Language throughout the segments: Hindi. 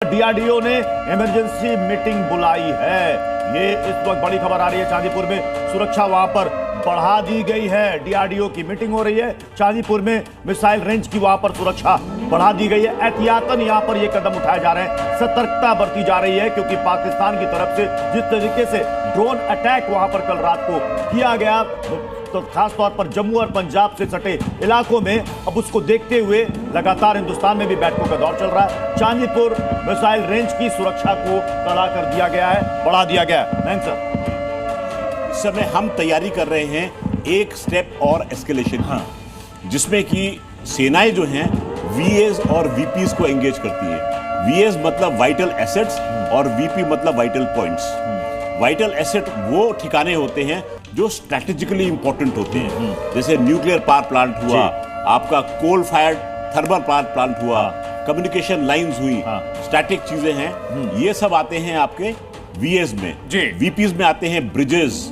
डीआरडीओ ने इमरजेंसी मीटिंग बुलाई है। ये इस वक्त बड़ी खबर आ रही है। चांदीपुर में सुरक्षा वहां पर बढ़ा दी गई है। डीआरडीओ की मीटिंग हो रही है चांदीपुर में, मिसाइल रेंज की वहां पर सुरक्षा बढ़ा दी गई है। एहतियातन यहां पर ये कदम उठाए जा रहे हैं, सतर्कता बरती जा रही है, क्योंकि पाकिस्तान की तरफ से जिस तरीके से ड्रोन अटैक वहां पर कल रात को किया गया, तो खासतौर पर जम्मू और पंजाब से सटे इलाकों में, अब उसको देखते हुए लगातार हिंदुस्तान में भी बैठकों का दौर चल रहा है। चांदीपुर मिसाइल रेंज की सुरक्षा को कड़ा कर दिया गया है, बढ़ा दिया गया है। सर, इस समय हम तैयारी कर रहे हैं एक स्टेप और एस्केलेशन की, जिसमें कि सेनाएं जो हैं वीएस और वीपीज को एंगेज करती है। वीएस मतलब वाइटल एसेट्स और वीपी मतलब वाइटल पॉइंट्स। वाइटल एसेट वो ठिकाने होते हैं जो स्ट्रैटेजिकली इंपॉर्टेंट होते हैं, जैसे न्यूक्लियर पावर प्लांट हुआ, आपका coal fired thermal power plant हुआ, कम्युनिकेशन लाइंस हुई, स्टैटिक चीजें हैं, ये सब आते हैं आपके वीएस में। वीपीज में आते हैं ब्रिजेस।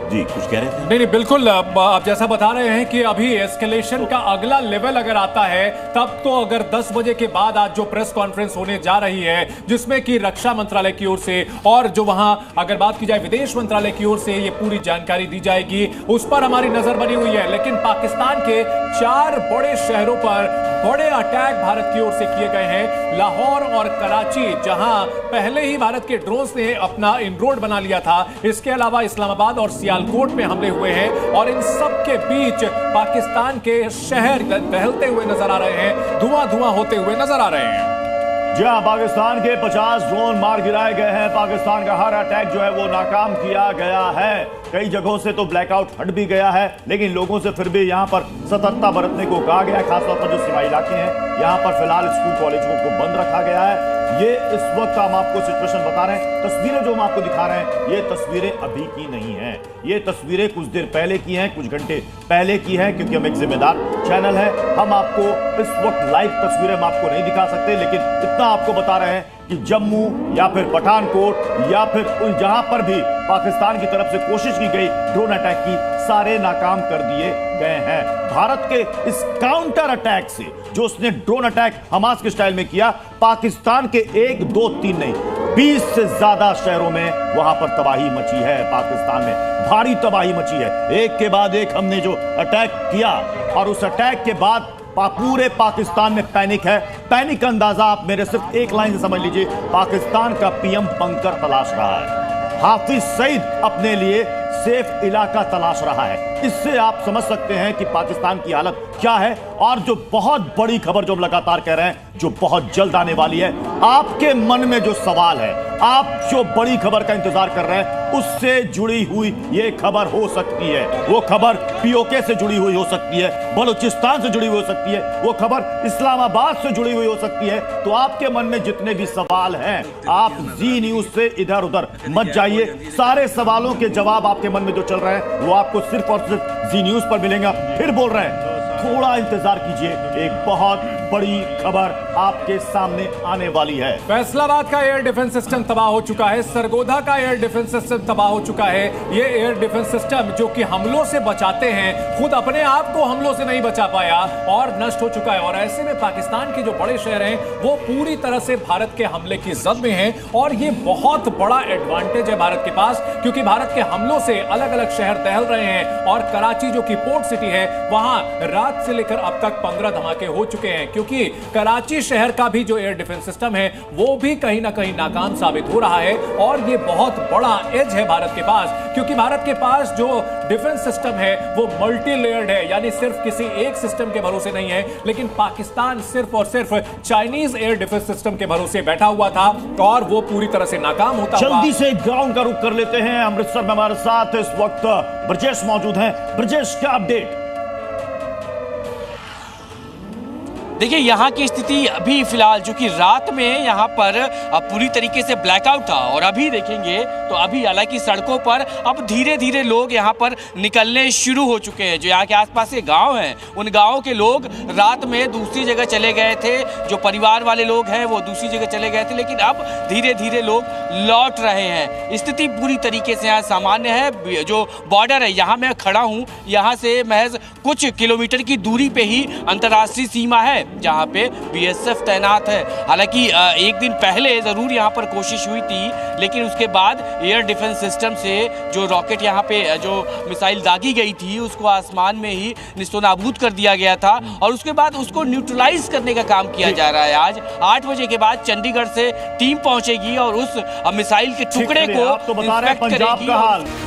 जी कुछ कह रहे थे? नहीं, बिल्कुल। आप जैसा बता रहे हैं कि अभी एस्केलेशन का अगला लेवल अगर आता है, तब तो अगर 10 बजे के बाद आज जो प्रेस कॉन्फ्रेंस होने जा रही है, जिसमें कि रक्षा मंत्रालय की ओर से और जो वहां अगर बात की जाए विदेश मंत्रालय की ओर से ये पूरी जानकारी दी जाएगी, उस पर हमारी नजर बनी हुई है। लेकिन पाकिस्तान के 4 बड़े शहरों पर बड़े अटैक भारत की ओर से किए गए हैं। लाहौर और कराची, जहां पहले ही भारत के ड्रोन्स ने अपना इनरोड बना लिया था, इसके अलावा इस्लामाबाद और सियालकोट में हमले हुए हैं, और इन सब के बीच पाकिस्तान के शहर दहलते हुए नजर आ रहे हैं, धुआं धुआं होते हुए नजर आ रहे हैं। जी हाँ, पाकिस्तान के 50 ड्रोन मार गिराए गए हैं। पाकिस्तान का हर अटैक जो है वो नाकाम किया गया है। कई जगहों से तो ब्लैकआउट हट भी गया है, लेकिन लोगों से फिर भी यहाँ पर सतर्कता बरतने को कहा गया है। खासतौर पर जो सीमाई इलाके हैं, यहाँ पर फिलहाल स्कूल कॉलेजों को बंद रखा गया है। ये इस वक्त हम आपको सिचुएशन बता रहे हैं। तस्वीरें जो हम आपको दिखा रहे हैं, ये तस्वीरें अभी की नहीं हैं। ये तस्वीरें कुछ देर पहले की हैं, कुछ घंटे पहले की हैं, क्योंकि हम एक जिम्मेदार चैनल है। हम आपको इस वक्त लाइव तस्वीरें हम आपको नहीं दिखा सकते, लेकिन इतना आपको बता रहे हैं कि जम्मू या फिर पठानकोट या फिर जहां पर भी पाकिस्तान की तरफ से कोशिश की गई ड्रोन अटैक की, सारे नाकाम कर दिए गए हैं। भारत के इस काउंटर अटैक से, जो उसने ड्रोन अटैक हमास के स्टाइल में किया, पाकिस्तान के 1, 2, 3 नहीं 20 से ज्यादा शहरों में वहां पर तबाही मची है। पाकिस्तान में भारी तबाही मची है। एक के बाद एक हमने जो अटैक किया, और उस अटैक के बाद पूरे पाकिस्तान में पैनिक है। पैनिक का अंदाजा आप मेरे सिर्फ एक लाइन से समझ लीजिए, पाकिस्तान का पीएम बंकर तलाश रहा है, हाफिज सईद अपने लिए सेफ इलाका तलाश रहा है। इससे आप समझ सकते हैं कि पाकिस्तान की हालत क्या है। और जो बहुत बड़ी खबर जो हम लगातार कह रहे हैं, जो बहुत जल्द आने वाली है, आपके मन में जो सवाल है, आप जो बड़ी खबर का इंतजार कर रहे हैं, उससे जुड़ी हुई ये खबर हो सकती है। वो खबर पीओके से जुड़ी हुई हो सकती है, बलूचिस्तान से जुड़ी हुई हो सकती है, वो खबर इस्लामाबाद से जुड़ी हुई हो सकती है। तो आपके मन में जितने भी सवाल हैं, आप जी न्यूज से इधर उधर मत जाइए। सारे सवालों के जवाब आपके मन में जो चल रहे हैं, वो आपको सिर्फ और सिर्फ जी न्यूज पर मिलेंगे। फिर बोल रहे हैं, थोड़ा इंतजार कीजिए, एक बहुत बड़ी खबर आपके सामने आने वाली है। फैसलाबाद का एयर डिफेंस सिस्टम तबाह हो चुका है, सरगोधा का एयर डिफेंस सिस्टम तबाह हो चुका है। ये एयर डिफेंस सिस्टम जो कि हमलों से बचाते हैं, खुद अपने आप को हमलों से नहीं बचा पाया और नष्ट हो चुका है। और ऐसे में पाकिस्तान के जो बड़े शहर हैं, वो पूरी तरह से भारत के हमले की जद में हैं। और ये बहुत बड़ा एडवांटेज है भारत के पास, क्योंकि भारत के हमलों से अलग अलग शहर दहल रहे हैं। और कराची जो कि पोर्ट सिटी है, वहां रात से लेकर अब तक 15 धमाके हो चुके हैं, क्योंकि कराची शहर का भी जो एयर डिफेंस सिस्टम है, वो भी कहीं ना कहीं नाकाम साबित हो रहा है। और ये बहुत बड़ा एज है भारत के पास, क्योंकि भारत के पास जो डिफेंस सिस्टम है वो मल्टी लेयर्ड है, यानी सिर्फ किसी एक सिस्टम के भरोसे नहीं है। लेकिन पाकिस्तान सिर्फ और सिर्फ चाइनीज एयर डिफेंस सिस्टम के भरोसे बैठा हुआ था, और वो पूरी तरह से नाकाम होता हुआ। जल्दी से ग्राउंड का रुख कर लेते हैं। अमृतसर में हमारे साथ इस वक्त ब्रजेश मौजूद हैं। ब्रजेश, क्या अपडेट? देखिए, यहाँ की स्थिति अभी फिलहाल, जो कि रात में यहाँ पर पूरी तरीके से ब्लैकआउट था, और अभी देखेंगे तो अभी हालांकि सड़कों पर अब धीरे धीरे लोग यहाँ पर निकलने शुरू हो चुके हैं। जो यहाँ के आसपास के गांव हैं, उन गांवों के लोग रात में दूसरी जगह चले गए थे, जो परिवार वाले लोग हैं वो दूसरी जगह चले गए थे, लेकिन अब धीरे धीरे लोग लौट रहे हैं। स्थिति पूरी तरीके से यहाँ सामान्य है। जो बॉर्डर है, यहाँ मैं खड़ा हूँ, यहाँ से महज कुछ किलोमीटर की दूरी पे ही अंतर्राष्ट्रीय सीमा है, जहां पे बीएसएफ तैनात है। हालांकि एक दिन पहले जरूर यहां पर कोशिश हुई थी, लेकिन उसके बाद एयर डिफेंस सिस्टम से जो रॉकेट यहां पे जो मिसाइल दागी गई थी उसको आसमान में ही निस्तोनाबूद कर दिया गया था और उसके बाद उसको न्यूट्रलाइज करने का काम किया जा रहा है। आज 8 बजे के बाद चंडीगढ़ से टीम पहुंचेगी और उस मिसाइल के टुकड़े को आप तो बता रहे हैं इंस्पेक्ट पंजाब करेगी का और हाल।